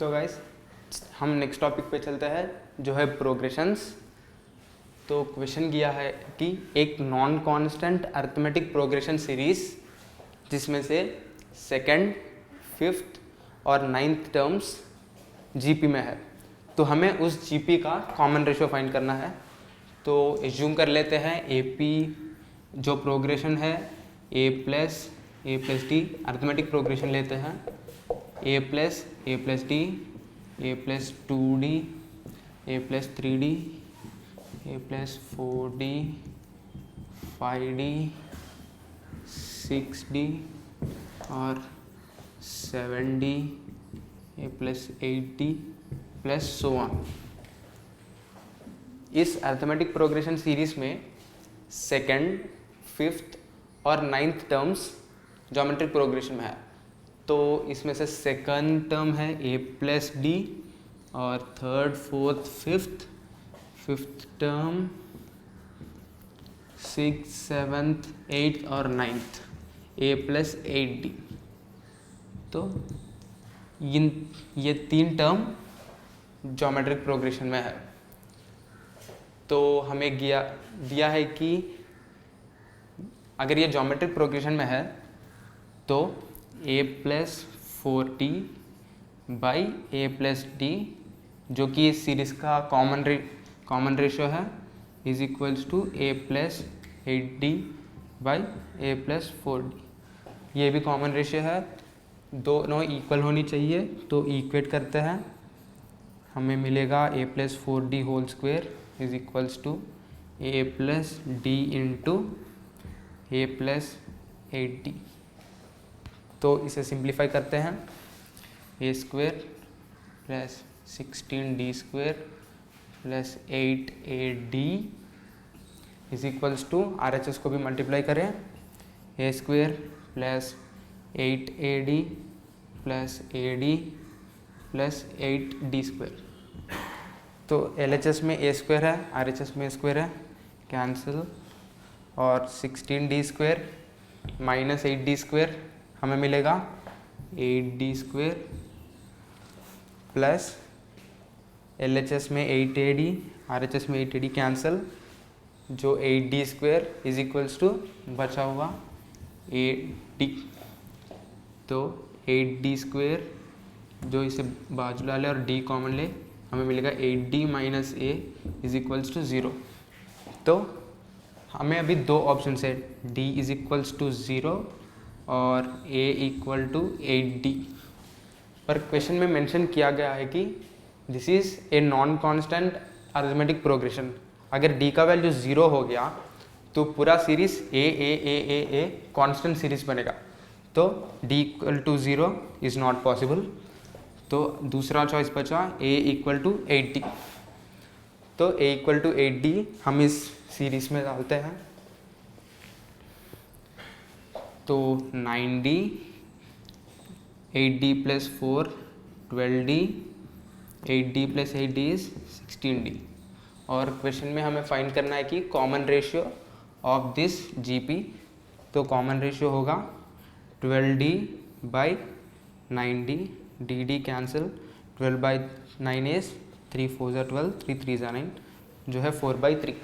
तो गाइस हम next topic पे चलते हैं जो है प्रोग्रेशंस। तो क्वेश्चन किया है कि एक non constant arithmetic progression series जिसमें से सेकंड, फिफ्थ और नाइन्थ टर्म्स जीपी में है, तो हमें उस जीपी का कॉमन रेशियो फाइंड करना है। तो एज्यूम कर लेते हैं एपी जो प्रोग्रेशन है ए प्लस डी, अरिथमेटिक प्रोग्रेशन लेते हैं ए प्लस डी, ए प्लस 2d, ए प्लस 3d, ए प्लस 4d, 5d, 6d और 7d, A plus 8d plus so on. इस अरिथमेटिक प्रोग्रेशन सीरीज में सेकंड, फिफ्थ और नाइन्थ टर्म्स ज्योमेट्रिक प्रोग्रेशन में है। तो इसमें से सेकंड टर्म है ए प्लस डी और third, fourth, fifth term six, seventh, eighth और नाइन्थ ए प्लस 8d। तो ये तीन टर्म ज्योमेट्रिक प्रोग्रेशन में है। तो हमें दिया है कि अगर ये ज्योमेट्रिक प्रोग्रेशन में है तो a plus 4t by a plus d जो कि इस सीरीज का कॉमन रेशियो है is equals to A plus 8d by a plus 4d। ये भी कॉमन रेशियो है, दोनों इक्वल होनी चाहिए। तो इक्वेट करते हैं, हमें मिलेगा A plus 4d whole square is equals to A plus D into A plus 8d। तो इसे सिंप्लीफाई करते हैं, A square plus 16d square plus 8ad is equals to RHS को भी मल्टीप्लाई करें, A square plus 8ad plus ad plus 8d square. तो LHS में a square है, RHS में स्क्वेयर है, कैंसिल। और 16d square minus 8d square हमें मिलेगा 8d स्क्वेयर प्लस LHS में 8ad, RHS में 8ad कैंसिल, जो 8d square is equals to बचा हुआ 8d। तो 8d स्क्वेयर जो इसे बाजू ला ले और d कॉमन ले, हमें मिलेगा 8d minus a is equals to 0। तो हमें अभी दो ऑप्शन है, d इज इक्वल्स टू 0 और a इक्वल टू 8d। पर क्वेश्चन में मेंशन किया गया है कि this is a non constant arithmetic progression. अगर d का वैल्यू 0 हो गया तो पूरा सीरीज a कांस्टेंट सीरीज बनेगा। तो d equal to 0 is not possible. तो दूसरा चॉइस बचा a इक्वल टू 8d। तो a इक्वल टू 8d हम इस सीरीज में डालते हैं, तो 9d, 8d plus 4 12d, 8d plus 8d is 16d। और क्वेश्चन में हमें फाइंड करना है कि common ratio of this GP. तो कॉमन रेशियो होगा 12d by 9d, dd cancel, 12 by 9 is 3 4 12, 3 3 9 जो है 4/3।